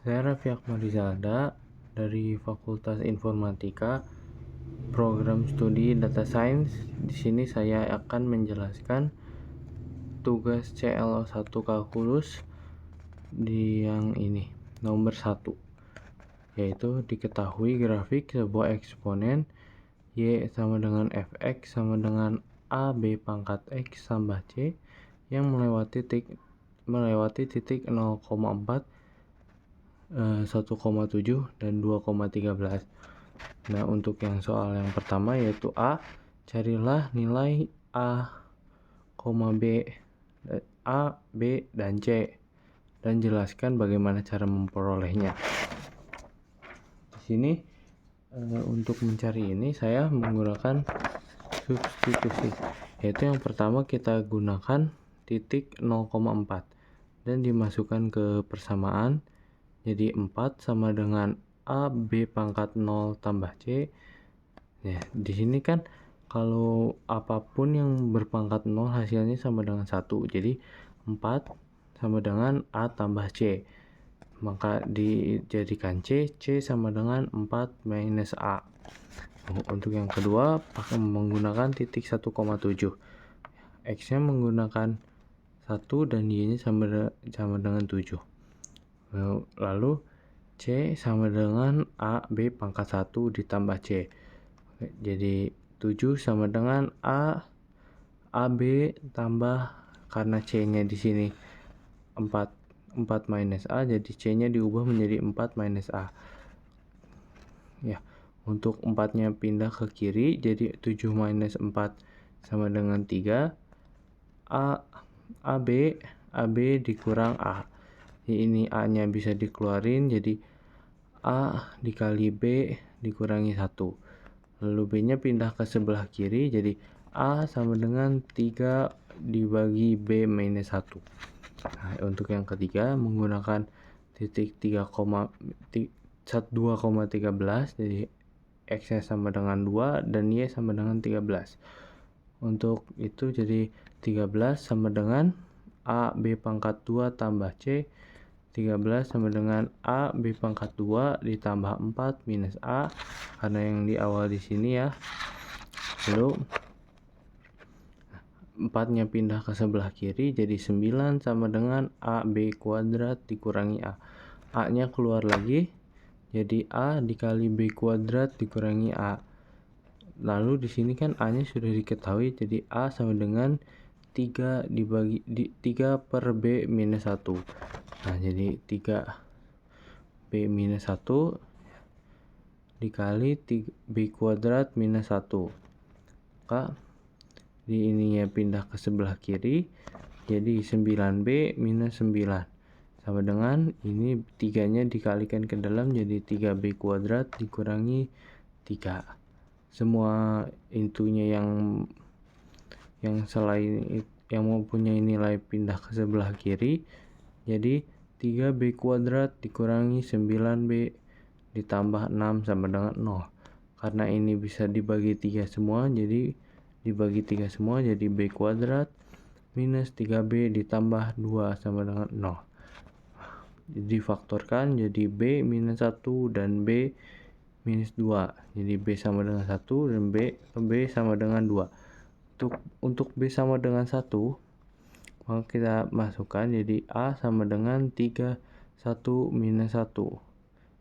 Saya Raffi Ahmadizada dari Fakultas Informatika, Program Studi Data Science. Di sini saya akan menjelaskan tugas CL1 Kalkulus di yang ini, nomor 1, yaitu diketahui grafik sebuah eksponen Y sama dengan Fx sama dengan AB pangkat X tambah C yang melewati titik 0,4, 1,7 dan 2,13. Nah, untuk yang soal yang pertama yaitu A, carilah nilai A, B, dan C dan jelaskan bagaimana cara memperolehnya. Di sini untuk mencari ini saya menggunakan substitusi, yaitu yang pertama kita gunakan titik 0,4 dan dimasukkan ke persamaan. Jadi 4 sama dengan AB pangkat 0 tambah C. Ya, di sini kan kalau apapun yang berpangkat 0 hasilnya sama dengan 1. Jadi 4 sama dengan A tambah C. Maka dijadikan C sama dengan 4 minus A. Untuk yang kedua pakai menggunakan titik 1,7. X-nya menggunakan 1 dan Y-nya sama dengan 7. Lalu C sama dengan AB pangkat 1 ditambah C. Jadi 7 sama dengan AB tambah, karena C-nya di sini 4 minus A, jadi C-nya diubah menjadi 4 minus A. Ya, untuk 4-nya pindah ke kiri, jadi 7 minus 4 sama dengan 3. AB dikurang A. Ini A-nya bisa dikeluarin, jadi A dikali B dikurangi 1. Lalu B-nya pindah ke sebelah kiri, jadi A sama dengan 3 dibagi B minus 1. Nah, untuk yang ketiga menggunakan titik 2,13, jadi X-nya sama dengan 2 dan Y sama dengan 13. Untuk itu jadi 13 sama dengan AB pangkat 2 tambah C. 13 sama dengan A B pangkat 2 ditambah 4 minus A, karena yang di awal di sini ya. Lalu 4-nya pindah ke sebelah kiri, jadi 9 sama dengan AB kuadrat dikurangi A. A-nya keluar lagi, jadi A dikali B kuadrat dikurangi A. Lalu di sini kan A-nya sudah diketahui, jadi A sama dengan 3 per B minus 1. Nah, jadi 3B minus 1 dikali B kuadrat minus 1. Maka di ininya pindah ke sebelah kiri, jadi 9B minus 9. Sama dengan ini 3-nya dikalikan ke dalam, jadi 3B kuadrat dikurangi 3. Semua intunya yang selain yang mempunyai nilai pindah ke sebelah kiri, jadi 3B kuadrat dikurangi 9B ditambah 6 sama dengan 0. Karena ini bisa dibagi 3 semua, jadi dibagi 3 semua, jadi B kuadrat minus 3B ditambah 2 sama dengan 0. Jadi faktorkan, jadi B minus 1 dan B minus 2. Jadi B sama dengan 1 dan B sama dengan 2. Untuk B sama dengan 1, maka kita masukkan, jadi A sama dengan 3, 1 minus 1.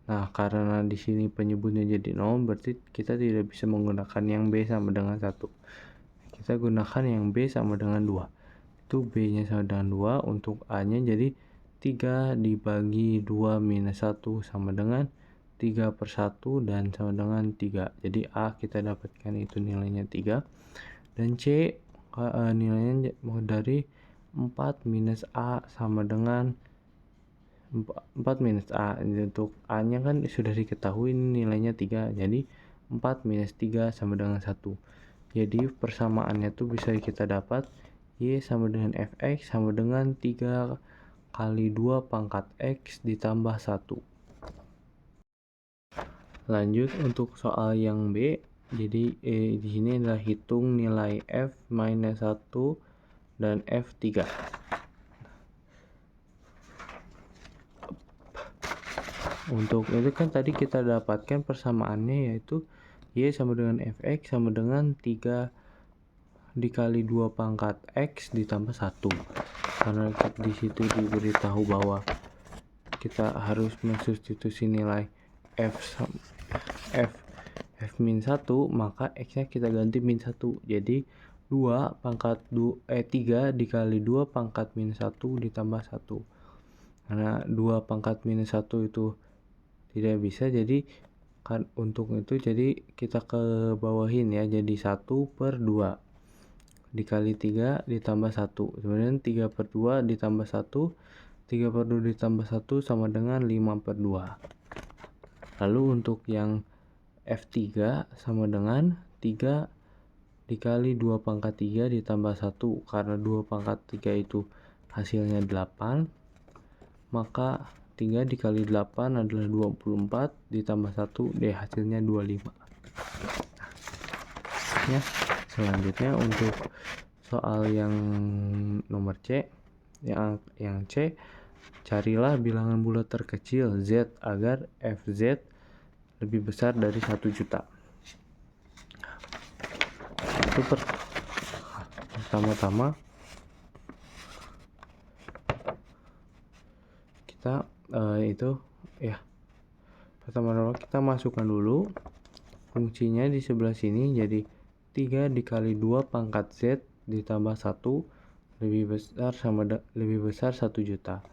Nah, karena di sini penyebutnya jadi 0, berarti kita tidak bisa menggunakan yang B sama dengan 1. Kita gunakan yang B sama dengan 2. Itu B-nya sama dengan 2, untuk A-nya jadi 3 dibagi 2 minus 1 sama dengan 3 per 1 dan sama dengan 3. Jadi A kita dapatkan itu nilainya 3. Dan C nilainya dari 4 minus A sama dengan 4 minus A. Untuk A-nya kan sudah diketahui nilainya 3. Jadi 4 minus 3 sama dengan 1. Jadi persamaannya tuh bisa kita dapat Y sama dengan Fx sama dengan 3 kali 2 pangkat X ditambah 1. Lanjut untuk soal yang B. Jadi di sini adalah hitung nilai F minus 1 dan F3. Untuk itu kan tadi kita dapatkan persamaannya, yaitu Y sama dengan Fx sama dengan 3 dikali 2 pangkat X ditambah 1. Karena di situ diberitahu bahwa kita harus mensubstitusi nilai F min 1, maka X nya kita ganti min 1. Jadi 3 dikali 2 pangkat min 1 ditambah 1. Karena 2 pangkat minus 1 itu tidak bisa, jadi kan untuk itu jadi kita ke bawahin ya, jadi 1/2 dikali 3 ditambah 1. Kemudian 3/2 ditambah 1, 3/2 ditambah 1 sama dengan 5/2. Lalu untuk yang F3 sama dengan 3 dikali 2 pangkat 3 ditambah 1. Karena 2 pangkat 3 itu hasilnya 8, maka 3 dikali 8 adalah 24 ditambah 1 hasilnya 25. Ya, selanjutnya untuk soal yang nomor C, yang C, carilah bilangan bulat terkecil Z agar Fz lebih besar dari 1 juta. Itu pertama-tama kita pertama-tama kita masukkan dulu fungsinya di sebelah sini, jadi 3 dikali 2 pangkat Z ditambah 1 lebih besar 1 juta.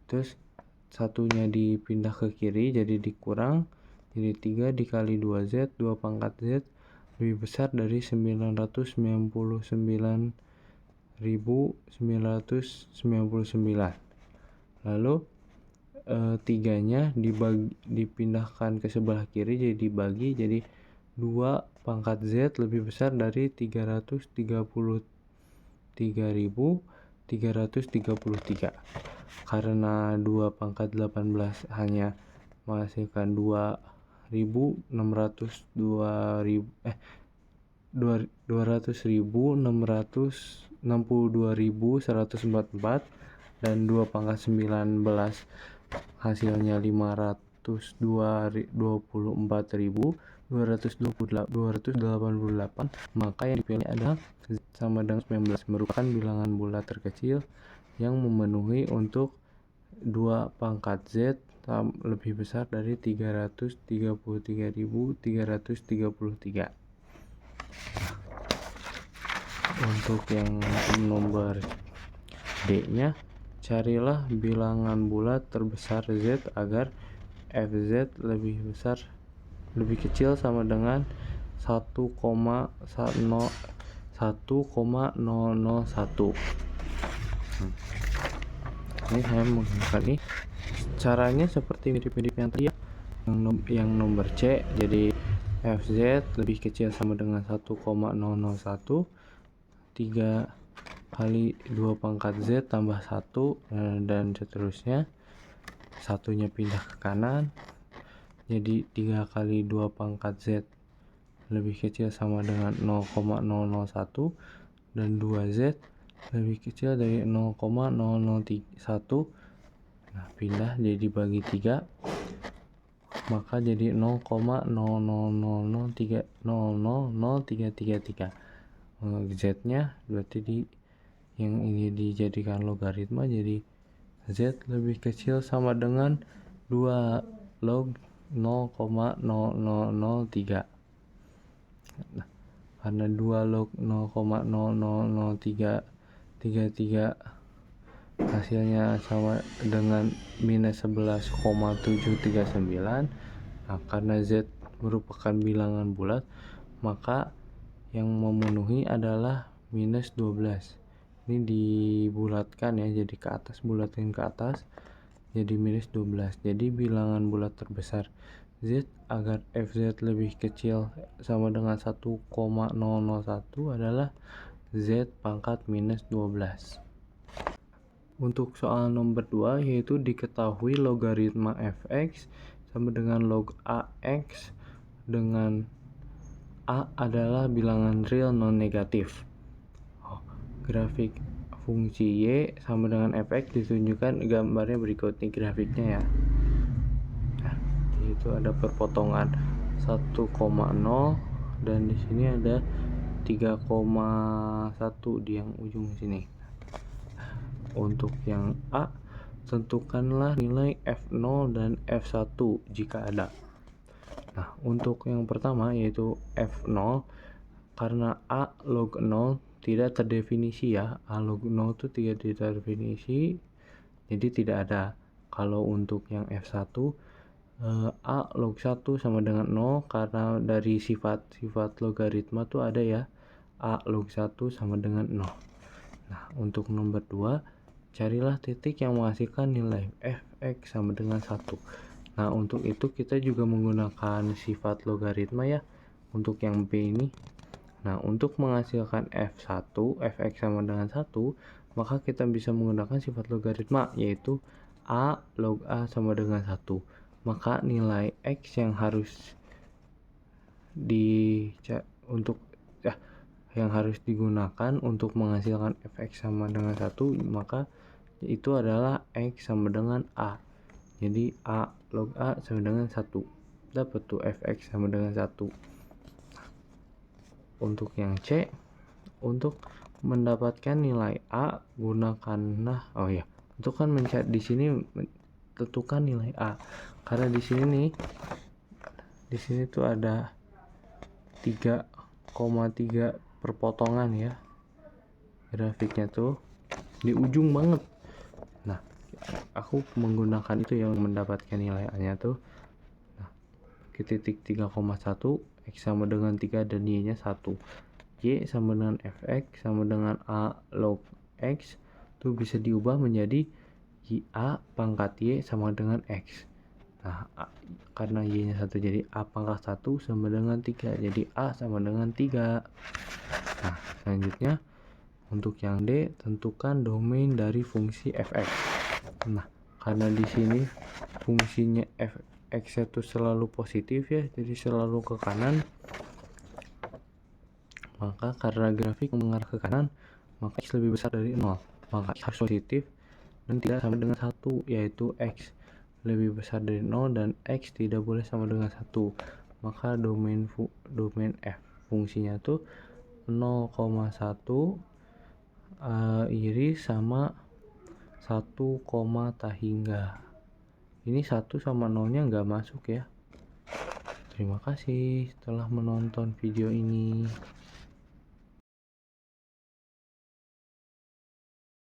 Terus satunya dipindah ke kiri jadi dikurang, jadi 3 dikali 2Z 2 pangkat Z lebih besar dari 999.999. Lalu 3-nya dipindahkan ke sebelah kiri jadi dibagi, jadi 2 pangkat Z lebih besar dari 333.333. Karena 2 pangkat 18 hanya menghasilkan 200.662.144, dan 2 pangkat 19 hasilnya 524.288, maka yang dipilih adalah sama dengan 19, merupakan bilangan bulat terkecil yang memenuhi untuk 2 pangkat Z lebih besar dari 333.333. Untuk yang nomor D-nya, carilah bilangan bulat terbesar Z agar Fz lebih kecil sama dengan 1,001. Ini saya menggunakan ini. Caranya seperti mirip-mirip yang tadi ya. Yang nomor C, jadi Fz lebih kecil sama dengan 1,001, 3 kali 2 pangkat Z tambah 1, dan seterusnya. Satunya pindah ke kanan, jadi 3 kali 2 pangkat Z lebih kecil sama dengan 0,001, dan 2Z lebih kecil dari 0,001. Nah, pindah jadi bagi 3, maka jadi 0,0000333. Z-nya berarti yang ini dijadikan logaritma, jadi Z lebih kecil sama dengan 2 log 0,0003. Nah, karena 2 log 0,00033 hasilnya sama dengan minus 11,739. Nah, karena Z merupakan bilangan bulat, maka yang memenuhi adalah minus 12. Ini dibulatkan ya, jadi ke atas, bulatin ke atas jadi minus 12. Jadi bilangan bulat terbesar Z agar Fz lebih kecil sama dengan 1,001 adalah Z pangkat minus 12. Untuk soal nomor 2, yaitu diketahui logaritma Fx sama dengan log Ax dengan A adalah bilangan real non negatif. Grafik fungsi Y sama dengan Fx ditunjukkan gambarnya berikut nih grafiknya ya. Nah, yaitu ada perpotongan 1,0 dan di sini ada 3,1 di yang ujung sini. Untuk yang A, tentukanlah nilai F0 dan F1 jika ada. Nah, untuk yang pertama yaitu F0, karena A log 0 tidak terdefinisi ya, A log 0 itu tidak terdefinisi, jadi tidak ada. Kalau untuk yang F1, A log 1 sama dengan 0, karena dari sifat logaritma tuh ada ya, A log 1 sama dengan 0. Nah, untuk nomor 2, carilah titik yang menghasilkan nilai fx sama dengan 1. Nah, untuk itu kita juga menggunakan sifat logaritma ya, untuk yang B ini. Nah, untuk menghasilkan f1, fx sama dengan 1, maka kita bisa menggunakan sifat logaritma, yaitu a log a sama dengan 1. Maka nilai x yang harus digunakan untuk menghasilkan fx sama dengan 1, maka itu adalah x sama dengan a. Jadi a log a sama dengan 1. Dapat tuh fx sama dengan 1. Untuk yang C, untuk mendapatkan nilai a gunakanlah untuk kan mencari di sini tentukan nilai a. Karena di sini tuh ada 3,3 perpotongan ya. Grafiknya tuh di ujung banget. Nah, aku menggunakan itu yang mendapatkan nilai A-nya tuh. Nah, ke titik 3,1, X sama dengan 3 dan Y-nya 1. Y sama dengan Fx sama dengan A log X itu bisa diubah menjadi A pangkat Y sama dengan X. Nah, karena Y-nya 1 jadi A pangkat 1 sama dengan 3. Jadi A sama dengan 3. Nah, selanjutnya untuk yang D, tentukan domain dari fungsi fx. Nah, karena di sini fungsinya fx itu selalu positif ya, jadi selalu ke kanan. Maka karena grafik mengarah ke kanan, maka x lebih besar dari 0. Maka x harus positif dan tidak sama dengan 1, yaitu x lebih besar dari 0 dan x tidak boleh sama dengan 1. Maka domain f fungsinya tuh 0,1 iris sama 1, tak hingga. Ini 1 sama 0 nya nggak masuk ya. Terima kasih telah menonton video ini.